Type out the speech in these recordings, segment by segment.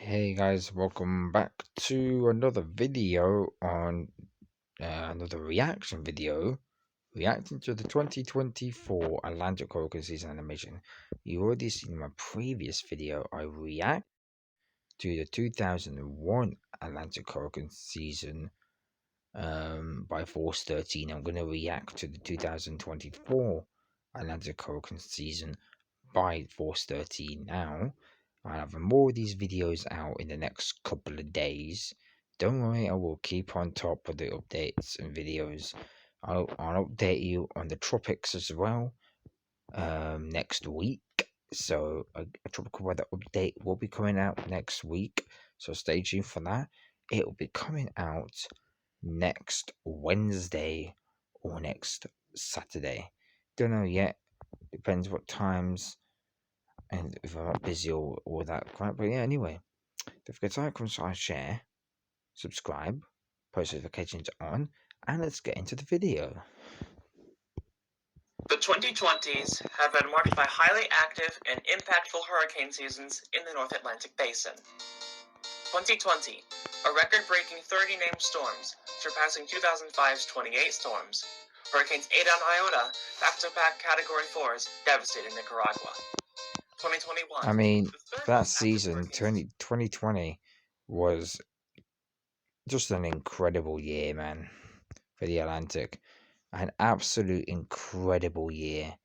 Hey guys, welcome back to another video on another reaction video reacting to the 2024 Atlantic Hurricane season animation. You already seen my previous video. I react to the 2001 Atlantic Hurricane season by Force 13. I'm going to react to the 2024 Atlantic Hurricane season by Force 13 now. I have more of these videos out in the next couple of days. Don't worry, I will keep on top of the updates and videos. I'll update you on the tropics as well next week. So a tropical weather update will be coming out next week. So stay tuned for that. It will be coming out next Wednesday or next Saturday. Don't know yet. Depends what times and if I'm not busy or that crap. But yeah, anyway, don't forget to like, comment, share, subscribe, post notifications on, and let's get into the video. The 2020s have been marked by highly active and impactful hurricane seasons in the North Atlantic Basin. 2020, a record-breaking 30 named storms, surpassing 2005's 28 storms. Hurricanes Eta and Iota, back-to-back Category 4s, devastated Nicaragua. 2021. I mean, that season, 2020, was just an incredible year, man, for the Atlantic. An absolute incredible year.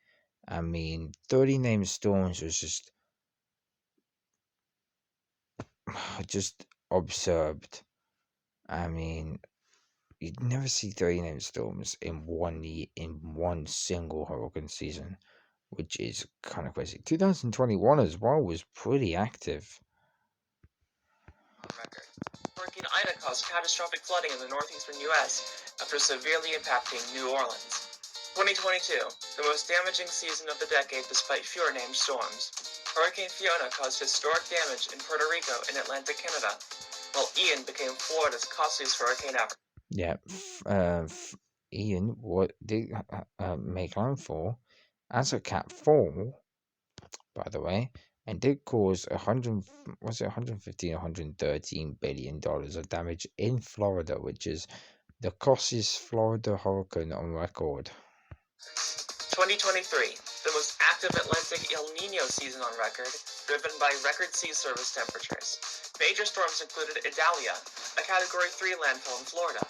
I mean, 30 named storms was just absurd. I mean, you'd never see 30 named storms in one single hurricane season, which is kind of crazy. 2021 as well was pretty active. Hurricane Ida caused catastrophic flooding in the northeastern U.S. after severely impacting New Orleans. 2022, the most damaging season of the decade despite fewer named storms. Hurricane Fiona caused historic damage in Puerto Rico and Atlantic Canada, while Ian became Florida's costliest hurricane ever. Yeah, Ian, what did make landfall as a Cat 4, by the way, and did cause 115 billion dollars of damage in Florida, which is the costliest Florida hurricane on record. 2023, the most active Atlantic El Nino season on record, driven by record sea surface temperatures. Major storms included Idalia, a Category 3 landfall in Florida,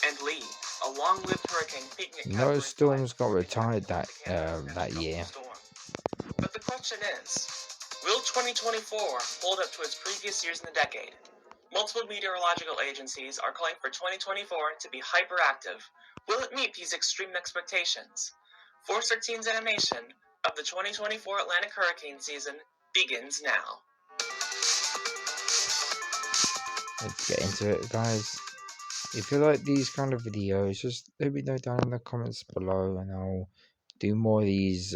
and Lee, a long-lived hurricane peaking at Category 5. No storms got retired that year. But the question is, will 2024 hold up to its previous years in the decade? Multiple meteorological agencies are calling for 2024 to be hyperactive. Will it meet these extreme expectations? Force 13's animation of the 2024 Atlantic hurricane season begins now. Let's get into it, guys. If you like these kind of videos, just let me know down in the comments below, and I'll do more of these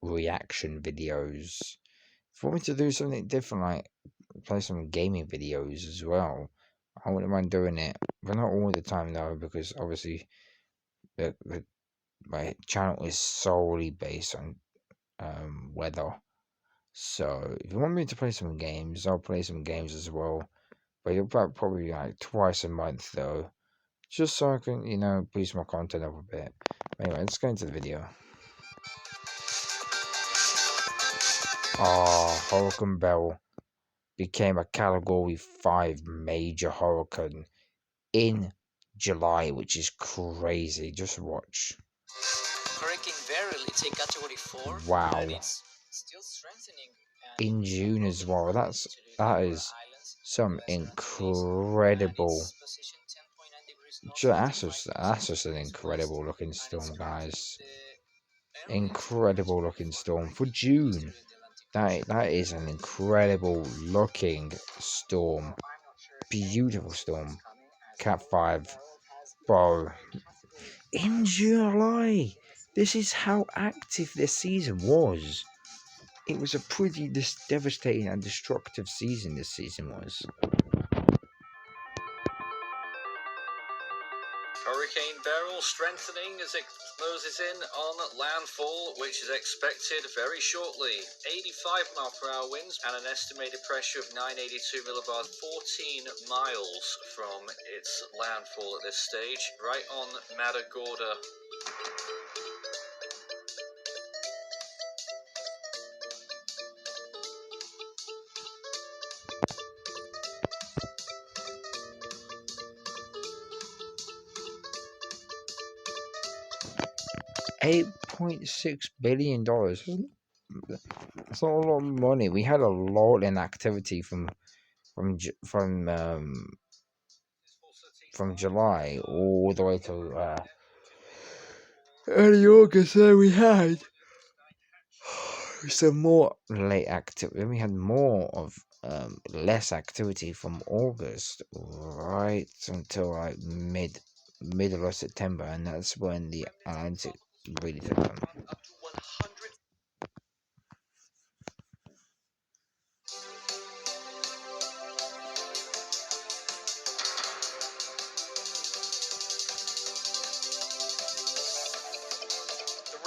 reaction videos. If you want me to do something different, like play some gaming videos as well, I wouldn't mind doing it, but not all the time though, because obviously my channel is solely based on weather. So if you want me to play some games, I'll play some games as well, but it'll probably like twice a month though, just so I can, you know, boost my content up a bit. Anyway, let's go into the video. Hurricane Beryl became a Category 5 major hurricane in July, which is crazy. Just watch. Hurricane Beryl, it's a Category 4. Wow. And it's still strengthening. In June as well. That is some incredible. That's just an incredible looking storm, guys. Incredible looking storm for June. That is an incredible looking storm. Beautiful storm. Cat 5. Bro. In July. This is how active this season was. It was a pretty devastating and destructive season this season was. Hurricane Beryl still strengthening as it closes in on landfall, which is expected very shortly. 85 mph winds and an estimated pressure of 982 millibars, 14 miles from its landfall at this stage, right on Matagorda. $8.6 billion. It's not a lot of money. We had a lot in activity from July all the way to early August. Then we had some more late activity. Then we had more of less activity from August right until like middle of September, and that's when the Atlantic really took on.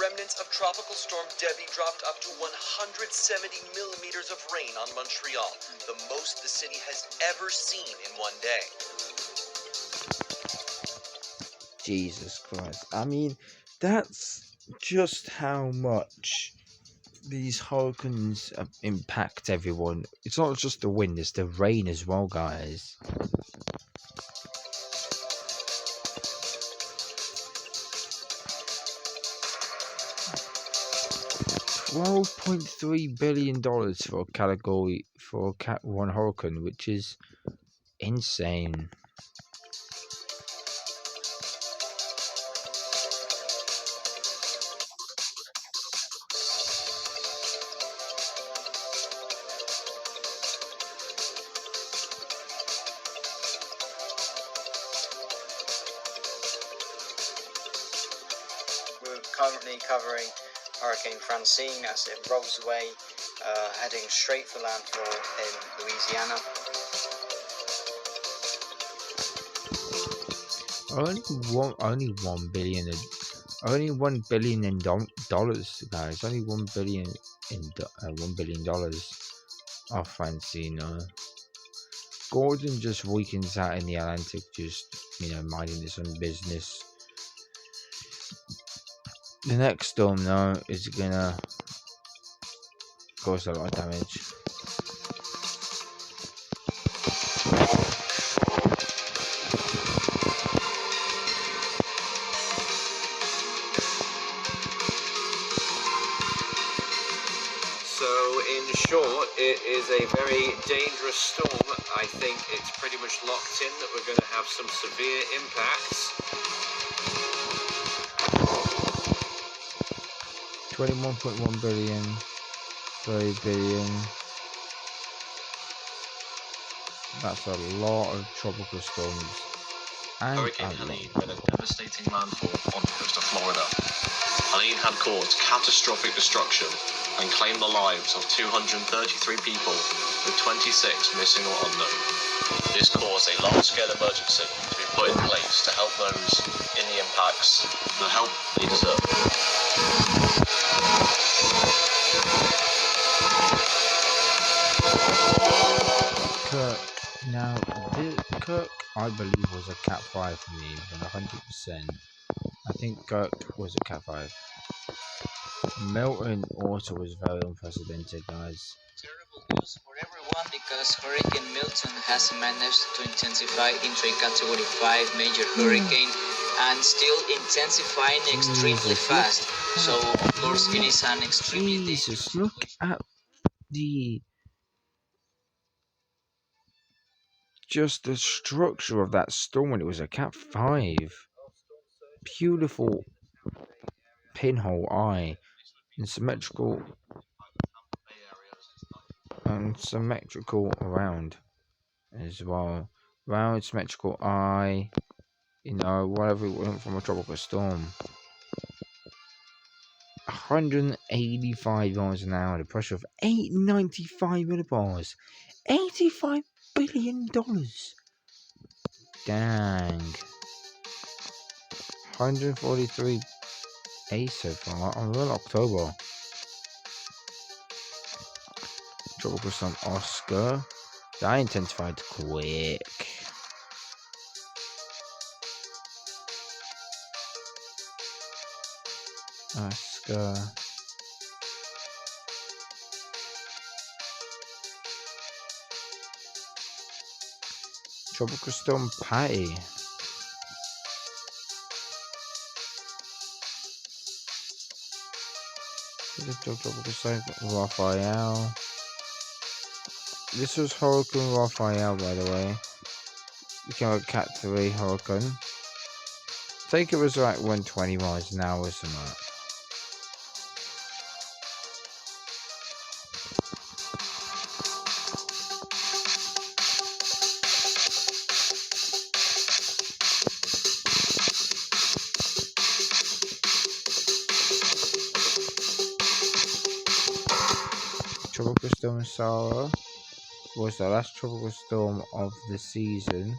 Remnants of Tropical Storm Debbie dropped up to 170 millimeters of rain on Montreal, the most the city has ever seen in one day. Jesus Christ. I mean, that's just how much these hurricanes impact everyone. It's not just the wind, it's the rain as well, guys. $12.3 billion for a category for a Cat 1 hurricane, which is insane. We're currently covering Hurricane Francine as it rolls away, heading straight for landfall in Louisiana. Only $1 billion in dollars, guys. Only $1 billion off Francine. Gordon just weakens out in the Atlantic, just minding his own business. The next storm now is gonna cause a lot of damage. So, in short, it is a very dangerous storm. I think it's pretty much locked in that we're going to have some severe impacts. 21.1 billion, 30 billion. That's a lot of tropical storms. And Hurricane Helene made a devastating landfall on the coast of Florida. Helene had caused catastrophic destruction and claimed the lives of 233 people, with 26 missing or unknown. This caused a large-scale emergency to be put in place to help those in the impacts the help they deserve. Kirk. Now, Kirk, I believe, was a Cat 5 for me, 100%. I think Kirk was a Cat 5. Milton also was very unprecedented, guys. Terrible news for everyone because Hurricane Milton has managed to intensify into a Category 5 major hurricane and still intensifying extremely fast. So, of course, it is an extremely dangerous. Look at just the structure of that storm when it was a Cat 5. Beautiful pinhole eye and symmetrical around as well. Round symmetrical eye, whatever it went from a tropical storm. 185 miles an hour, the pressure of 895 millibars. $85 billion. Dang. 143 A so far. We're in October. Tropical Storm Oscar. That intensified quick. Oscar. Tropical Storm Patty. Tropical Storm Raphael. This was Hurricane Raphael, by the way. Became a Cat 3 Hurricane. I think it was like 120 miles an hour or something. Tropical Storm Sarah was the last tropical storm of the season.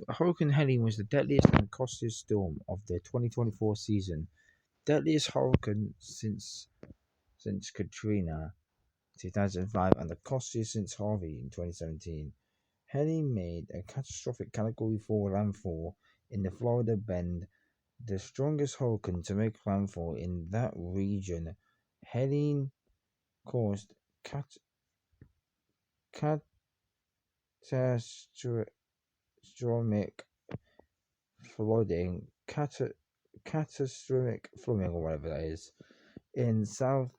Hurricane Helene was the deadliest and costliest storm of the 2024 season. Deadliest hurricane since Katrina 2005 and the costliest since Harvey in 2017. Helene made a catastrophic Category 4 landfall in the Florida Bend, the strongest hurricane to make landfall in that region. Helene caused catastrophic flooding, catastrophic flooding, or whatever that is, in the South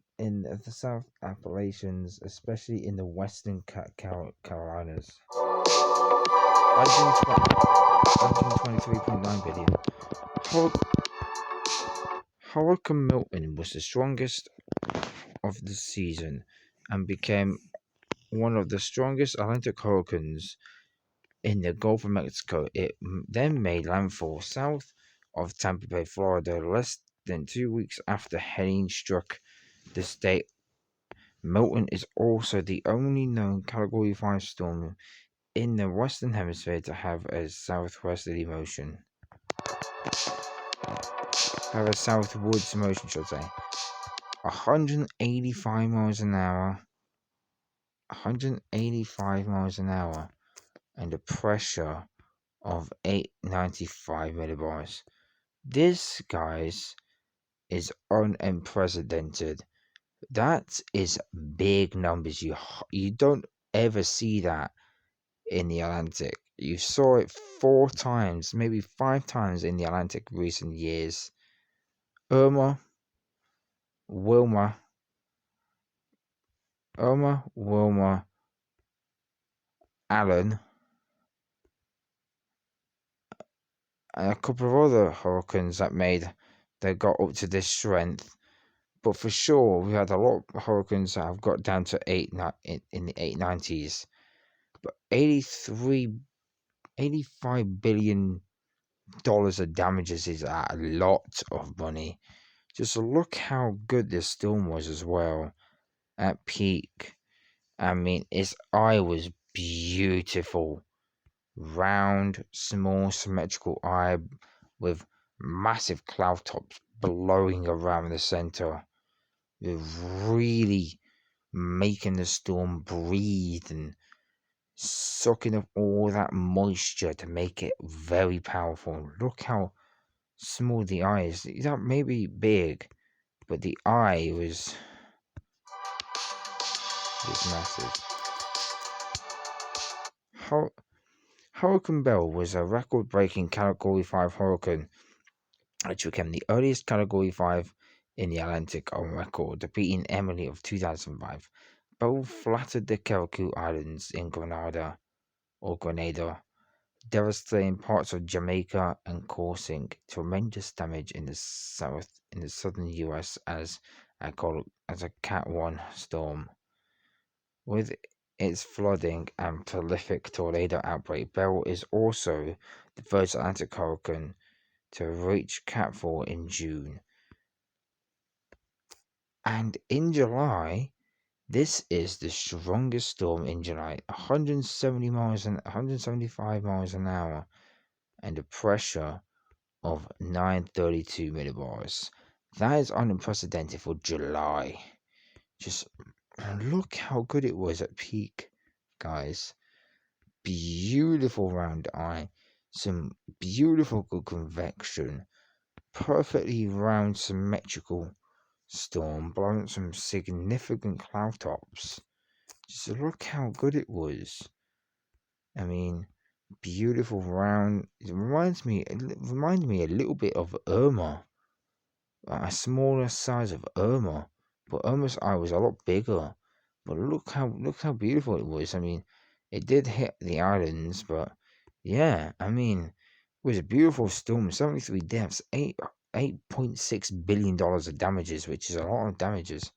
Appalachians, especially in the western Carolinas. 123.9 billion. Hurricane Milton was the strongest of the season and became one of the strongest Atlantic hurricanes in the Gulf of Mexico. It then made landfall south of Tampa Bay, Florida, less than 2 weeks after Helene struck the state. Milton is also the only known Category 5 storm in the Western Hemisphere to have a southwesterly motion. Have a southwards motion, should I say. 185 miles an hour. 185 miles an hour. And a pressure of 895 millibars. This, guys, is unprecedented. That is big numbers. You don't ever see that in the Atlantic. You saw it 4 times, maybe 5 times in the Atlantic recent years. Wilma, Allen, and a couple of other hurricanes that got up to this strength. But for sure, we had a lot of hurricanes that have got down to in the 890s. But $85 billion of damages is a lot of money. Just look how good this storm was as well at peak. I mean, its eye was beautiful. Round, small, symmetrical eye with massive cloud tops blowing around the center. Really making the storm breathe and sucking up all that moisture to make it very powerful. Look how small the eye is. That may be big, but the eye was massive. Hurricane Bell was a record-breaking Category 5 hurricane, which became the earliest Category 5 in the Atlantic on record, defeating Emily of 2005. Bell flattened the Kerguelen Islands in Grenada. devastating parts of Jamaica and causing tremendous damage in the southern U.S. as a Cat 1 storm. With its flooding and prolific tornado outbreak, Beryl is also the first Atlantic hurricane to reach Cat 4 in June. And in July, this is the strongest storm in July, 175 miles an hour, and a pressure of 932 millibars. That is unprecedented for July. Just look how good it was at peak, guys. Beautiful round eye, some beautiful good convection, perfectly round symmetrical storm, blowing some significant cloud tops. Just look how good it was. I mean, beautiful round. It reminded me a little bit of Irma, a smaller size of Irma, but Irma's eye was a lot bigger. But look how beautiful it was. I mean, it did hit the islands, but yeah, I mean, it was a beautiful storm. 73 deaths, $8.6 billion of damages, which is a lot of damages.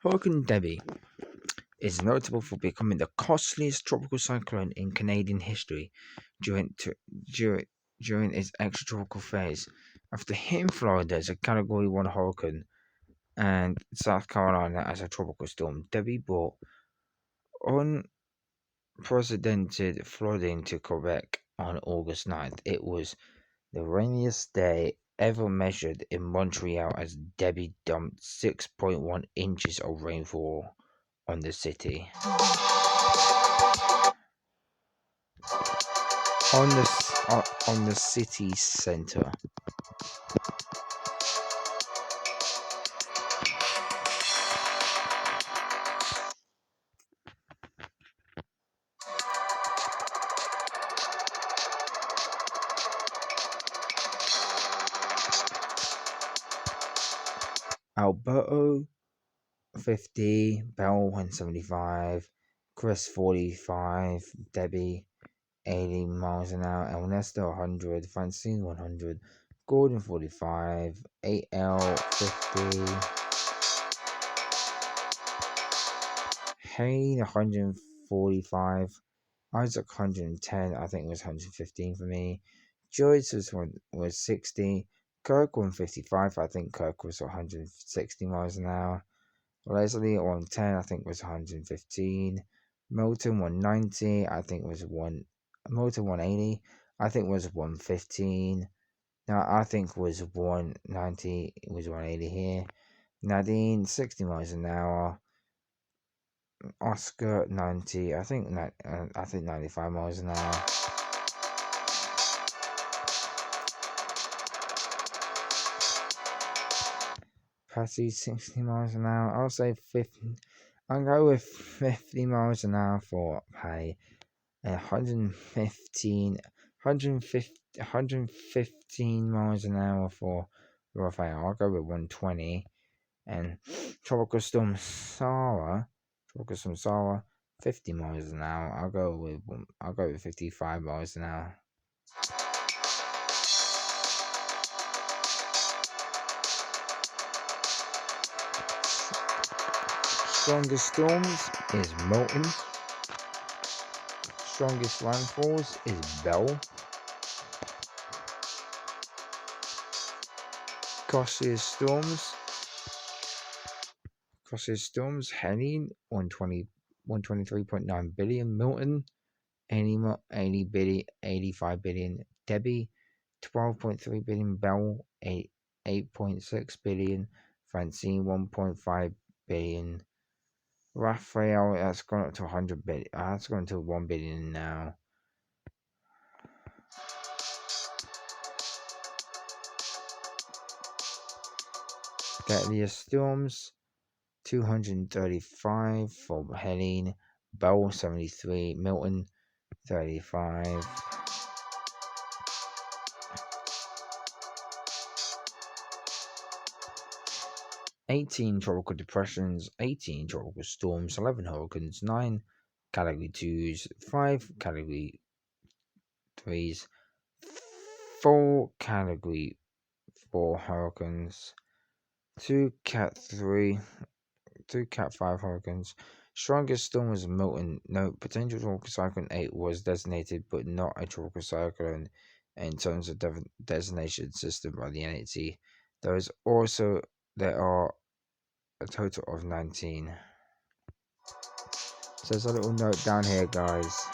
Hurricane Debbie is notable for becoming the costliest tropical cyclone in Canadian history during its extratropical phase. After hitting Florida as a Category 1 hurricane and South Carolina as a tropical storm, Debbie brought unprecedented flooding to Quebec on August 9th. It was the rainiest day ever measured in Montreal as Debbie dumped 6.1 inches of rainfall on the city. On the city center. Alberto 50, Bell 175, Chris 45, Debbie 80 miles an hour, Ernesto 100, Francine 100, Gordon 45, 8L 50, Hayne 145, Isaac 110, I think it was 115 for me. Joyce was 60, Kirk 155, I think Kirk was 160 miles an hour. Leslie 110, I think was 115. Milton 190, I think was Milton 180, I think was 115. No, I think was 190, it was 180 here. Nadine 60 miles an hour. Oscar 90, I think 95 miles an hour. Patty 60 miles an hour. I'll say 50. I'll go with 50 miles an hour for Patty. 115 miles an hour for Raphael. I'll go with 120. And Tropical Storm Sarah, 50 miles an hour. I'll go with 55 miles an hour. Strongest storms is Milton. Strongest landfalls is Bell. Costliest storms, Helene, 123.9 billion. Milton, 85 billion. Debbie, 12.3 billion. Bell, 8.6 billion. Francine, 1.5 billion. Raphael, that's gone up to 100 billion. That's gone to 1 billion now. Deadliest storms, 235 for Helene. Bell, 73. Milton, 35. 18 tropical depressions, 18 tropical storms, 11 hurricanes, 9 category 2s, 5 category 3s, 4 category 4 hurricanes, 2 cat 3, 2 cat 5 hurricanes. Strongest storm was Milton. No, potential tropical cyclone 8 was designated, but not a tropical cyclone in terms of designation system by the NHC. There are a total of 19. So there's a little note down here, guys.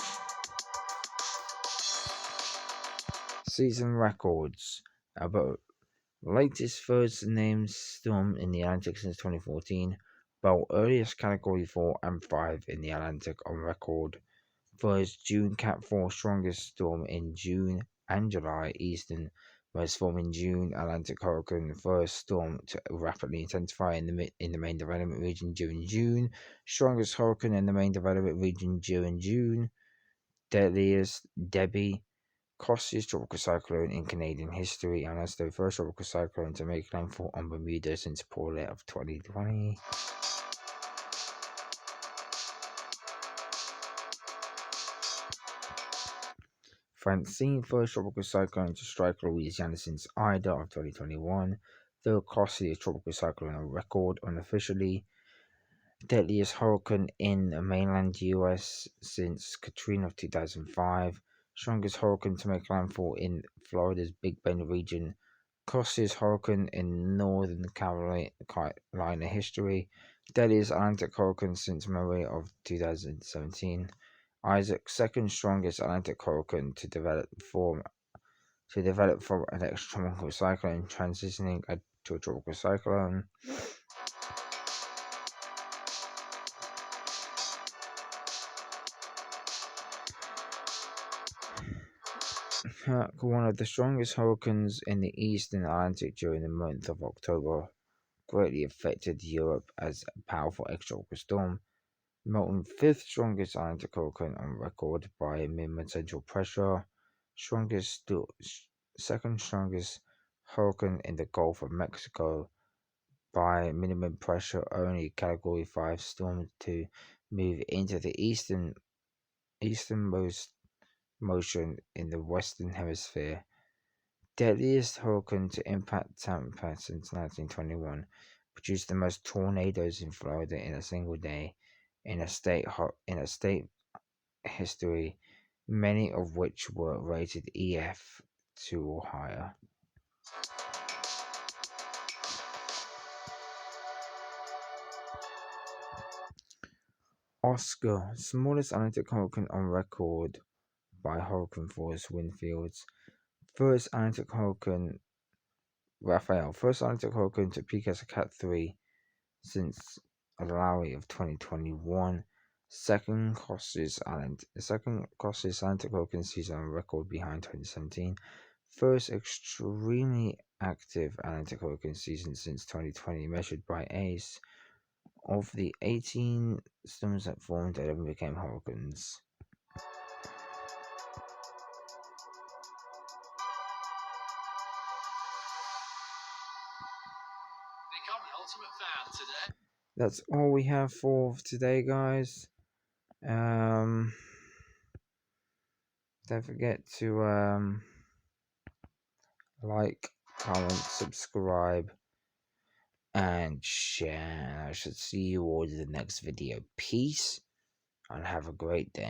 Season records about latest first named storm in the Atlantic since 2014. But earliest category 4 and 5 in the Atlantic on record. First June Cat 4 strongest storm in June and July. Eastern most form in June. Atlantic hurricane first storm to rapidly intensify in the main development region during June. Strongest hurricane in the main development region during June. Deadliest Debbie. Costliest tropical cyclone in Canadian history, and as the first tropical cyclone to make landfall on Bermuda since Paulette of 2020. Francine, first tropical cyclone to strike Louisiana since Ida of 2021. The costliest tropical cyclone on record unofficially. Deadliest hurricane in the mainland US since Katrina of 2005. Strongest hurricane to make landfall in Florida's Big Bend region. Costliest hurricane in Northern Carolina history. Deadliest Atlantic hurricane since Maria of 2017. Isaac, second strongest Atlantic hurricane to develop from an extratropical cyclone, transitioning to a tropical cyclone. One of the strongest hurricanes in the eastern Atlantic during the month of October, greatly affected Europe as a powerful extratropical storm. Milton, fifth strongest Atlantic hurricane on record by minimum central pressure. Second strongest hurricane in the Gulf of Mexico by minimum pressure. Only Category 5 storm to move into the easternmost motion in the Western Hemisphere. Deadliest hurricane to impact Tampa since 1921, produced the most tornadoes in Florida in a single day in a state history, many of which were rated EF2 or higher. Oscar, smallest Atlantic hurricane on record by hurricane force wind fields. First Atlantic hurricane Raphael, first Atlantic hurricane to peak as a Cat 3 since Lowry of 2021. Second costliest Atlantic hurricane season on record behind 2017. First extremely active Atlantic hurricane season since 2020, measured by ACE. Of the 18 storms that formed, 11 became hurricanes. That's all we have for today, guys. Don't forget to like, comment, subscribe, and share. I should see you all in the next video. Peace, and have a great day.